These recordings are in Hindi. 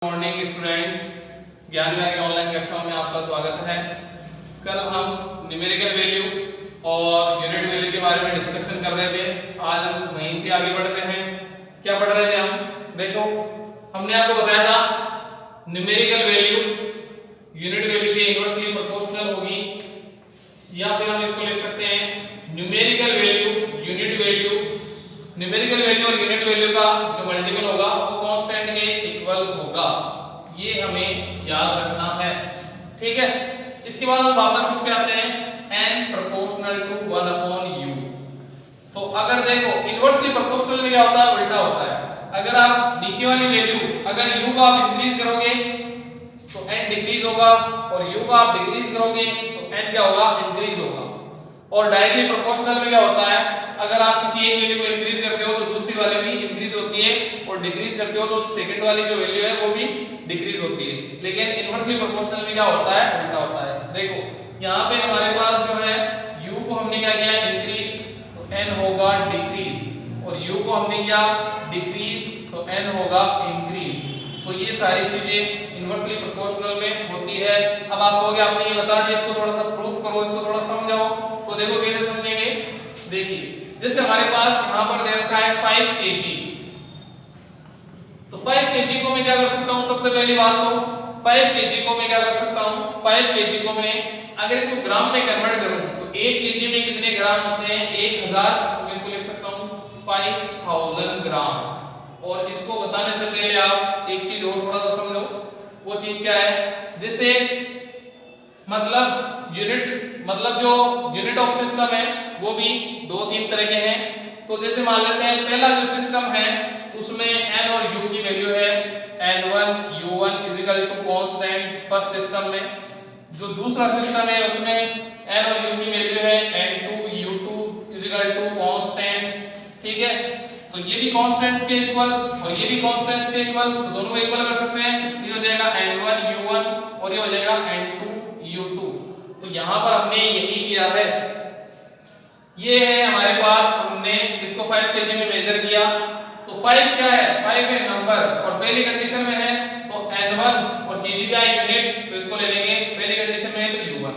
मॉर्निंग स्टूडेंट्स, ज्ञान विहार की ऑनलाइन कक्षाओं में आपका स्वागत है। कल हम न्यूमेरिकल वैल्यू और यूनिट वैल्यू के बारे में डिस्कशन कर रहे थे। आज हम वहीं से आगे बढ़ते हैं। क्या पढ़ रहे थे हम? देखो, हमने आपको बताया था न्यूमेरिकल वैल्यू यूनिट वैल्यू के इनवर्सली प्रोपोर्शनल होगी, या फिर हम इसको लिख सकते हैं numerical value unit value. Numerical value और यूनिट वैल्यू का जो मल्टीपल होगा वो कांस्टेंट के इक्वल होगा, ये हमें याद रखना है। ठीक है, इसके बाद हम वापस इस पे आते हैं n proportional to 1 upon u। तो अगर देखो इनवर्सली प्रोपोर्शनल में क्या होता है, उल्टा होता है। अगर आप नीचे वाली वैल्यू अगर u को आप इंक्रीज करोगे तो n डिक्रीज होगा, और u को आप डिक्रीज करोगे तो n क्या होगा, इंक्रीज होगा। और डायरेक्टली प्रोपोर्शनल में क्या होता है, अगर आप किसी एक वैल्यू को इंक्रीज करते हो तो दूसरी वाली भी इंक्रीज होती है, और डिक्रीज करते हो तो सेकंड वाली जो वैल्यू है वो भी डिक्रीज होती है। लेकिन इनवर्सली प्रोपोर्शनल में क्या होता है, उल्टा होता है। देखो यहाँ पे हमारे पास जो है u को हमने क्या किया, इंक्रीज, तो n होगा डिक्रीज, और u को हमने किया डिक्रीज तो n होगा इंक्रीज। तो ये सारी चीजें इनवर्सली प्रोपोर्शनल में होती है। अब आप कहोगे आपने ये बता दिया, इसको थोड़ा सा प्रूफ करो, इसको थोड़ा समझाओ। तो देखो कैसे समझेंगे, देखिए जैसे हमारे पास यहाँ पर दे रखा है 5 kg, तो 5 kg को मैं क्या कर सकता हूँ, सबसे पहली बात तो 5 kg को मैं क्या कर सकता हूँ, 5 kg को मैं अगर इसको ग्राम में कन्वर्ट करूँ तो 1 kg में कितने ग्राम होते हैं, 1000। तो मैं इसको लिख सकता हूँ 5000 ग्राम। और इसको बताने से पहले आप एक चीज और थोड़ा सा समझो, वो चीज क्या है, जैसे मतलब जो यूनिट ऑफ सिस्टम है वो भी 2-3 तरह के हैं। तो जैसे मान लेते हैं पहला जो सिस्टम है उसमें n और u की वैल्यू है n1 u1 constant first system में। जो दूसरा सिस्टम है उसमें n और u की वैल्यू है n2 u2 कांस्टेंट। ठीक है, तो ये भी कांस्टेंट्स के इक्वल और ये भी कांस्टेंट्स के इक्वल, तो दोनों को इक्वल कर सकते हैं। ये हो जाएगा n1 u1 और ये हो जाएगा n2 u2। तो यहाँ पर हमने यही किया है, ये है हमारे पास, हमने इसको 5 kg में मेजर किया। तो 5 क्या है, 5 है नंबर, और पहली कंडीशन में है तो n1 और kg का यूनिट, तो इसको ले लेंगे पहली कंडीशन में है तो u1।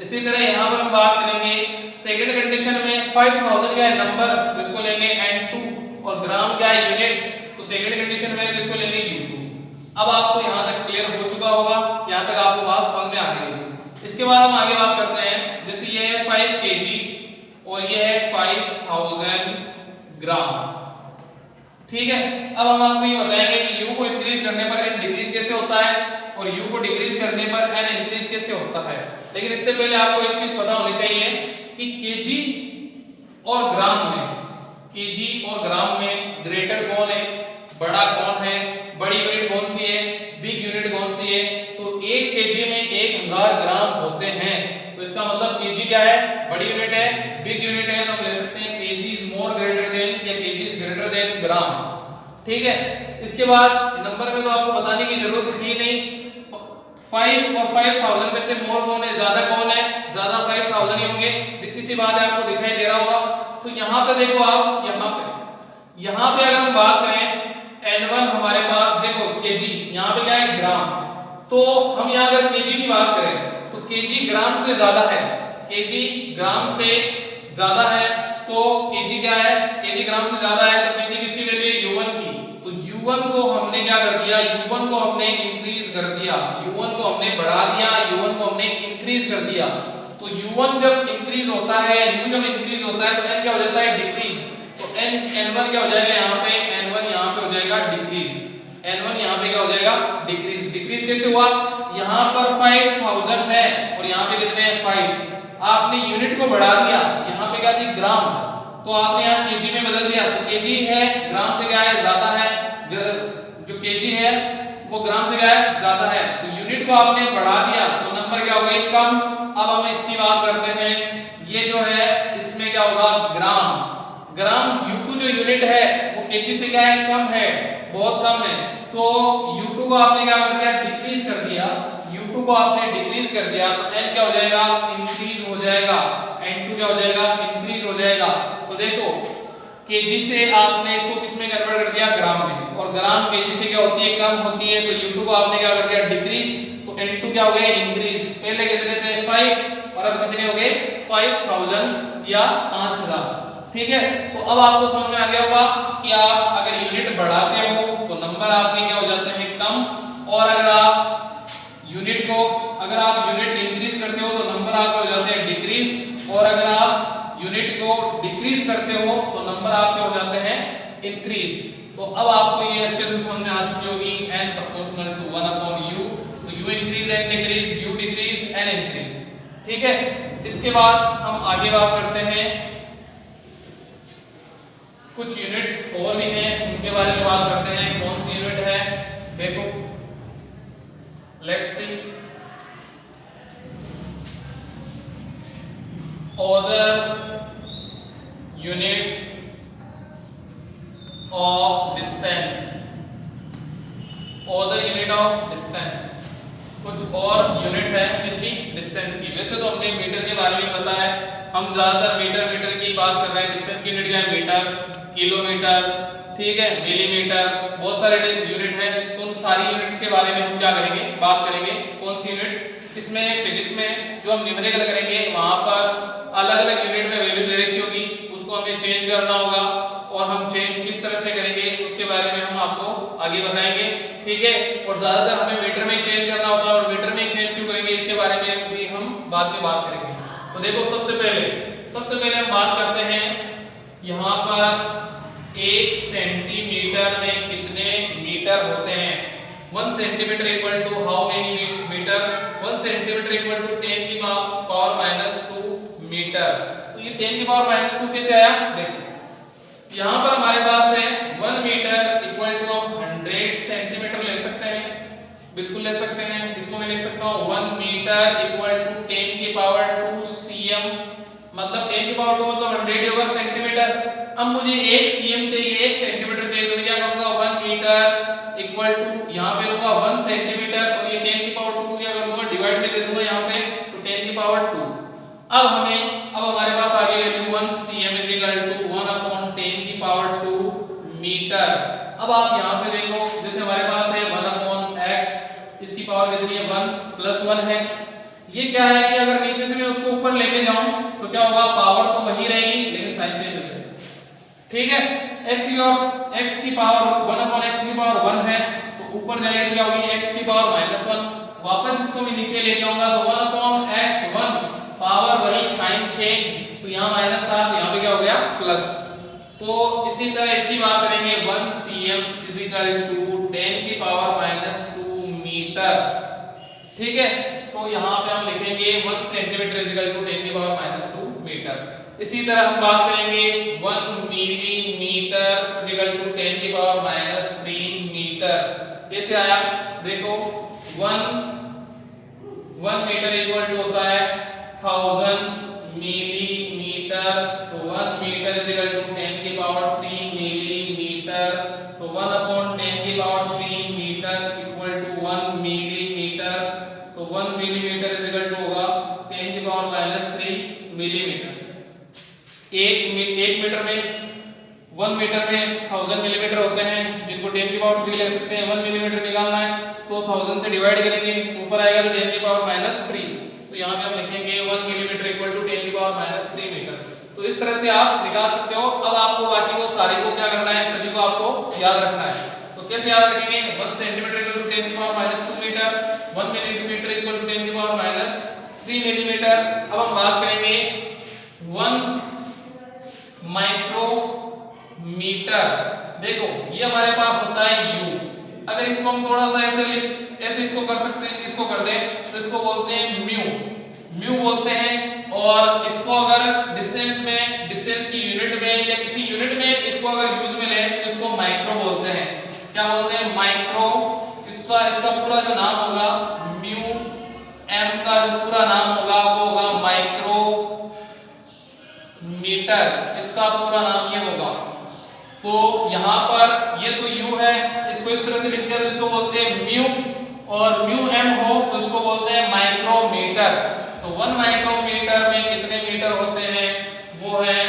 इसी तरह यहाँ पर हम बात करेंगे सेकंड कंडीशन में 5000 का है नंबर, तो इसको लेंगे n2, और ग्राम का यूनिट, तो सेकंड कंडीशन में है तो इसको लेंगे u2। अब आपको यहाँ तक क्लियर हो चुका होगा, यहाँ तक आपको बात समझ में आ गई होगी। इसके बाद हम आगे बात करते हैं, जैसे ये है 5 kg और ये है 5000 ग्राम। ठीक है, अब हम आपको ये बताएंगे कि u को इंक्रीज करने पर n डिक्रीज कैसे होता है और u को डिक्रीज करने पर n इंक्रीज कैसे होता है। लेकिन इससे पहले आपको एक चीज पता होनी चाहिए कि kg और ग्राम में ग्रेटर कौन है, बड़ा कौन है, बड़ी यूनिट कौन सी है, बिग यूनिट कौन सी है। तो 1 kg में 1000 ग्राम होते हैं, तो इसका मतलब kg क्या है, बड़ी यूनिट है, बिग यूनिट है। तो हम ले सकते हैं kg is more greater than, या kg इज ग्रेटर देन ग्राम। ठीक है, इसके बाद नंबर में तो आपको बताने की जरूरत ही नहीं, 5 और 5000 में से मोर कौन है, ज्यादा कौन है, ज्यादा 5000 ही होंगे। इतनी सी बात है, आपको दिखाई दे रहा होगा। तो यहाँ पे देखो आप, यहाँ पे अगर हम बात करें n1 हमारे पास देखो kg, यहाँ पे क्या है ग्राम, तो हम यहाँ अगर kg की बात करें तो kg ग्राम से ज्यादा है, kg ग्राम से ज्यादा है, तो kg क्या है, kg ग्राम से ज्यादा है, तो kg किसकी वैल्यू है, u1 की। तो u1 को हमने क्या कर दिया, u1 को हमने इंक्रीज कर दिया, u1 को हमने बढ़ा दिया, u1 को हमने इंक्रीज कर दिया। तो u1 जब इंक्रीज होता है, u जब इंक्रीज होता है तो n क्या हो जाता है, डिक्रीज। तो n1 क्या हो जाएगा, यहाँ पे n1 यहाँ पे हो जाएगा डिक्रीज, n1 यहाँ पे क्या हो जाएगा, डिक्रीज। डिक्रीज कैसे हुआ, यहाँ पर 5000 है और यहाँ पे कितने हैं, 5। आपने यूनिट को बढ़ा दिया, यहाँ पे क्या थी ग्राम, तो आपने यहाँ kg में बदल दिया, तो kg है ग्राम से क्या है, ज्यादा है, जो kg है वो ग्राम से क्या है, ज्यादा है। तो यूनिट को आपने बढ़ा दिया तो नंबर क्या हो गई, कम। अब हम इसकी बात करते हैं, ये जो है इसमें क्या होगा, ग्राम u2 जो यूनिट है वो kg से क्या है, कम है, बहुत कम है। तो u2 को आपने क्या कर दिया, डिक्रीज कर दिया, u2 को आपने डिक्रीज कर दिया, तो n क्या हो जाएगा, इंक्रीज हो जाएगा, n2 क्या हो जाएगा, इंक्रीज हो जाएगा। तो देखो kg से आपने इसको किस में कन्वर्ट कर दिया, ग्राम में, और ग्राम केजी से क्या होती है, कम होती है, तो U2 को आपने क्या कर दिया, डिक्रीज, तो N2 क्या हो गया, इंक्रीज। पहले कितने थे 5 और अब कितने हो गए 5000 या 5000। ठीक है, तो अब आपको समझ में आ गया होगा कि आप अगर यूनिट बढ़ाते हो तो नंबर आपके क्या हो जाते हैं, कम, और अगर आप यूनिट इंक्रीज करते हो तो नंबर आपके हो जाते हैं डिक्रीज, और अगर आप यूनिट को डिक्रीज करते हो तो नंबर आपके हो जाते हैं इंक्रीज। तो अब आपको ये अच्छे से समझ में आ चुकी होगी n प्रोपोर्शनल टू 1/u, तो u increase n decrease, u decrease n increase. ठीक है, इसके बाद हम आगे बात करते हैं, कुछ यूनिट्स और भी हैं उनके बारे में बात करते हैं। कौन सी यूनिट है, देखो let's see, other units of distance, other unit of distance, कुछ और यूनिट है इसकी डिस्टेंस की। वैसे तो हमने मीटर के बारे में बताया, हम ज्यादातर मीटर की बात कर रहे हैं। डिस्टेंस की यूनिट क्या है, मीटर, किलोमीटर, ठीक है, मिलीमीटर, बहुत सारे यूनिट है। तो उन सारी यूनिट्स के बारे में हम क्या करेंगे, बात करेंगे। कौन सी यूनिट, इसमें फिजिक्स में जो हम न्यूमेरिकल करेंगे वहां पर अलग अलग यूनिट में वैल्यू दे रखी होगी, उसको हमें चेंज करना होगा, और हम चेंज किस तरह से करेंगे उसके बारे में हम आपको आगे बताएंगे। ठीक है, और ज्यादातर हमें मीटर में चेंज करना होता है, और मीटर में चेंज क्यों करेंगे इसके बारे में भी हम बाद में बात करेंगे। तो देखो सबसे पहले हम बात करते हैं, यहाँ पर 1 सेंटीमीटर में कितने मीटर होते हैं। 1 centimetre equal to how many metre, 1 centimetre equal to 10 की पावर माइनस 2 मीटर। तो ये 10 की पावर माइनस 2 कैसे आया, देखो यहाँ पर हमारे पास है 1 मीटर इक्वल टू हम 100 सेंटीमीटर ले सकते हैं, बिल्कुल ले सकते हैं। इसको मैं लिख सकता हूँ 1 मीटर इक्वल टू 10 की पावर 2 cm, मतलब 10 की पावर 2 मतलब 100 होगा सेंटीमीटर। अब मुझे 1 cm चाहिए, 1 सेंटीमीटर चाहिए, तो मैं क्या करूंगा 1 मीटर इक्वल टू यहाँ पे लूंगा 1 सेंटीमीटर, और ये 10 की पावर 2 क्या कर दूंगा, डिवाइड में दे दूंगा यहाँ पे, तो 10 की पावर 2। अब हमारे पास आगे value 1 cm is equal to 1/10 की पावर 2 मीटर। अब आप यहाँ से देखो, जैसे हमारे पास है 1/x, इसकी पावर कितनी है 1 + 1 है। ये क्या है कि अगर नीचे से मैं उसको ऊपर लेके जाऊं तो क्या होगा, पावर तो वही रहेगी लेकिन साइन चेंज हो जाएगा। ठीक है, x की पावर 1/x की पावर 1 है, तो ऊपर जाएगी क्या होगी x की पावर -1। वापस इसको मैं नीचे ले जाऊंगा तो 1/x 1, पावर वही, साइन चेंज, तो यहाँ माइनस था तो यहाँ पे क्या हो गया प्लस। तो इसी तरह इसकी बात करेंगे 1 cm इज इक्वल टू 10 की पावर -2 मीटर। ठीक है, तो यहाँ पे हम लिखेंगे 1 सेंटीमीटर इज इक्वल टू 10 की पावर -2 मीटर। इसी तरह हम बात करेंगे 1 मिलीमीटर इज इक्वल टू 10 की पावर -3 मीटर। कैसे आया, देखो 1 मीटर इक्वल टू होता है 1000 मिलीमीटर, तो 1 मीटर इज इक्वल टू 10 की पावर 3 मिलीमीटर, तो 1/10 की power 3 metre equal to 1 millimetre, तो 1 मिलीमीटर इज इक्वल टू होगा 10 की पावर -3 मिलीमीटर। 1 मीटर में 1 मीटर में 1000 मिलीमीटर होते हैं, जिनको 10 की पावर 3 ले सकते हैं। 1 मिलीमीटर निकालना है तो 1000 से डिवाइड करेंगे, ऊपर आएगा तो 10 की पावर -3, तो यहाँ पे हम लिखेंगे 1 मिलीमीटर इक्वल टू 10 की पावर -3 मीटर। तो इस तरह से आप निकाल सकते हो। अब आपको बाकी को सारे को क्या करना है, सभी को आपको याद रखना है। तो कैसे याद रखेंगे, 1 सेंटीमीटर इक्वल टू 10 की power -2 metre, 1 millimetre equal to 10 की पावर -3 मिलीमीटर। अब हम बात करेंगे 1 माइक्रोमीटर। देखो ये हमारे पास होता है u, अगर इसको हम थोड़ा सा ऐसे इसको कर सकते हैं, इसको कर दें तो इसको बोलते हैं म्यू बोलते हैं। और इसको अगर डिस्टेंस की यूनिट में या किसी यूनिट में इसको अगर यूज में लें तो इसको माइक्रो बोलते हैं। क्या बोलते हैं, माइक्रो। इसका पूरा जो नाम होगा म्यू m का जो पूरा नाम होगा वो होगा माइक्रो मीटर, इसका पूरा नाम ये होगा। तो यहाँ पर ये तो u है, इसको इस तरह से लिखते हैं, इसको बोलते हैं म्यू, और म्यू m हो तो इसको बोलते हैं माइक्रोमीटर। तो 1 माइक्रोमीटर में कितने मीटर होते हैं, वो है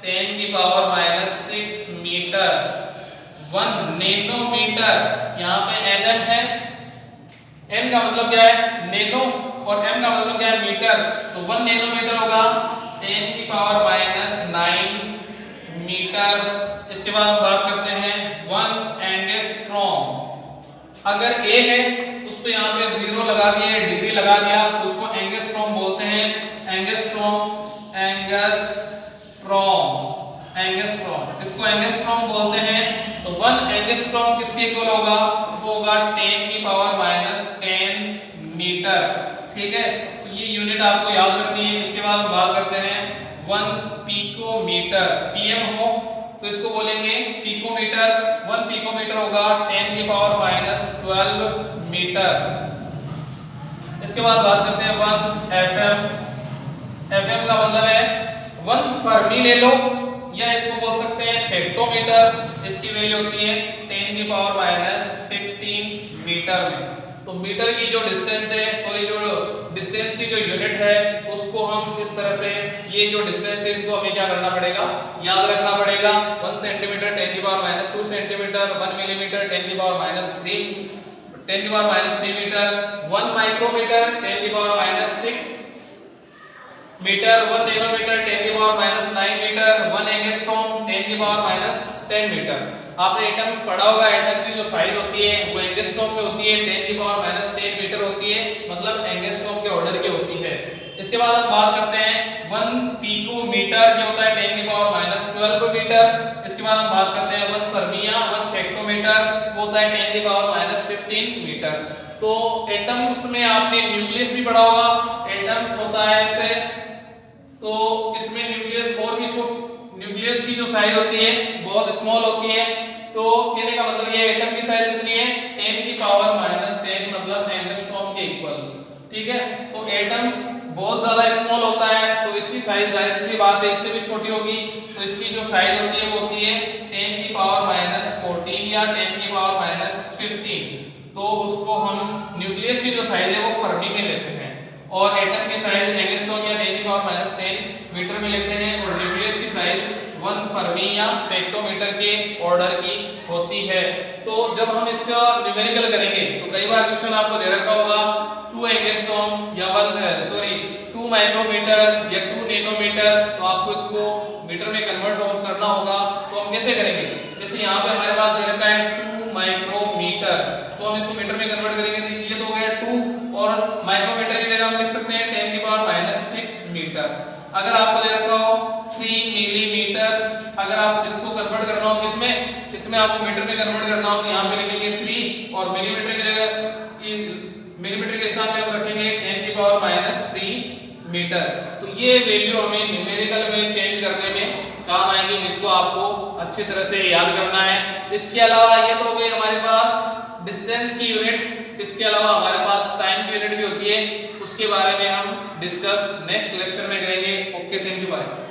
10 की पावर -6 मीटर। 1 नैनोमीटर मीटर, यहाँ पे mm है, n का मतलब क्या है नैनो और m का मतलब क्या है मीटर, तो 1 नैनोमीटर होगा 10 की पावर माइनस 9 मीटर। इसके बाद हम बात करते हैं 1 एंगस्ट्रॉम। अगर a है उस पे यहाँ पे 0 लगा दिया, डिग्री लगा दिया, तो उसको एंगस्ट्रॉम बोलते हैं। एंगस्ट्रॉम इसको एंगस्ट्रॉम बोलते हैं। तो 1 एंगस्ट्रॉम किसके इक्वल होगा, वो होगा 10 की पावर माइनस 10 मीटर। ठीक है, तो ये यूनिट आपको याद रखनी है। इसके बाद हम बात करते हैं 1 पिकोमीटर, पीएम हो तो इसको बोलेंगे पिकोमीटर। 1 पिकोमीटर होगा 10 की पावर माइनस 12 मीटर। इसके बाद बात करते हैं 1 एफएम। एफएम का मतलब है 1 फर्मी ले लो, या इसको बोल सकते हैं फेक्टोमीटर। इसकी वैल्यू होती है 10 की पावर माइनस 15 मीटर में। तो मीटर की जो डिस्टेंस है, सॉरी जो डिस्टेंस की जो यूनिट है, उसको हम इस तरह से, ये जो डिस्टेंस है इनको हमें क्या करना पड़ेगा, याद रखना पड़ेगा। 1 सेंटीमीटर 10 की पावर माइनस 2 सेंटीमीटर, 1 मिलीमीटर 10 की पावर माइनस 3 मीटर, 1 माइक्रोमीटर 10 की पावर माइनस 6 मीटर, 1 नैनोमीटर 10 की पावर माइनस 9 मीटर, 1 एंगस्ट्रॉम 10 की पावर माइनस 10 मीटर। आपने एटम पढ़ा होगा, एटम की जो साइज होती है वो एंगस्ट्रॉम में होती है, 10 की पावर माइनस 10 मीटर होती है, मतलब एंगस्ट्रॉम के ऑर्डर की होती है। इसके बाद हम बात करते हैं 1 पिकोमीटर जो होता है 10 की पावर माइनस 12 मीटर। इसके बाद हम बात करते हैं 1 फर्मिया, 1 फेक्टोमीटर, वो होता है 10 की पावर माइनस 15 मीटर। तो एटम्स में आपने न्यूक्लियस भी पढ़ा होगा, एटम्स होता है ऐसे, तो इसमें न्यूक्लियस की जो साइज होती है बहुत स्मॉल होती है। तो कहने का मतलब ये एटम की साइज कितनी है 10 की पावर माइनस 10, मतलब एंगस्ट्रॉम के इक्वल। ठीक है, तो एटम्स बहुत ज्यादा स्मॉल होता है, तो इसकी साइज जाहिर सी बात है इससे भी छोटी होगी। तो इसकी जो साइज होती है वो होती है 10 की पावर माइनस 14 या 10 की पावर माइनस 15। तो उसको हम न्यूक्लियस की जो साइज है वो फर्मी में लेते हैं, और एटम की साइज एंगस्ट्रॉम या 10 की पावर माइनस 10 मीटर में लेते हैं, और न्यूक्लियस की साइज 1 फर्मी या फेक्टोमीटर के ऑर्डर की होती है। तो जब हम इसका न्यूमेरिकल करेंगे तो कई बार क्वेश्चन आपको दे रखा होगा 2 एंगस्ट्रॉम या 2 माइक्रोमीटर या 2 नैनोमीटर, तो आपको इसको मीटर में कन्वर्ट करना होगा। तो हम कैसे करेंगे, जैसे यहाँ पे हमारे पास दे रखा है 2 माइक्रोमीटर, तो हम इसको मीटर में कन्वर्ट करेंगे, ये तो हो गया 2, और माइक्रोमीटर की जगह हम लिख सकते हैं 10 की पावर माइनस 6 मीटर। अगर आपको दे रखा हो 3 मिलीमीटर, अगर आप इसको कन्वर्ट करना हो किसमें, इसमें आपको मीटर में कन्वर्ट करना हो, तो यहाँ पे लिखेंगे 3, और मिलीमीटर की जगह मिलीमीटर के स्थान पे हम रखेंगे 10 की पावर माइनस 3 मीटर। तो ये वैल्यू हमें न्यूमेरिकल में चेंज करने में काम आएगी, जिसको आपको अच्छी तरह से याद करना है। इसके अलावा ये तो हो गई हमारे पास डिस्टेंस की यूनिट, इसके अलावा हमारे पास टाइम की यूनिट भी होती है, उसके बारे में हम डिस्कस नेक्स्ट लेक्चर में करेंगे। Okay, thank you, bye.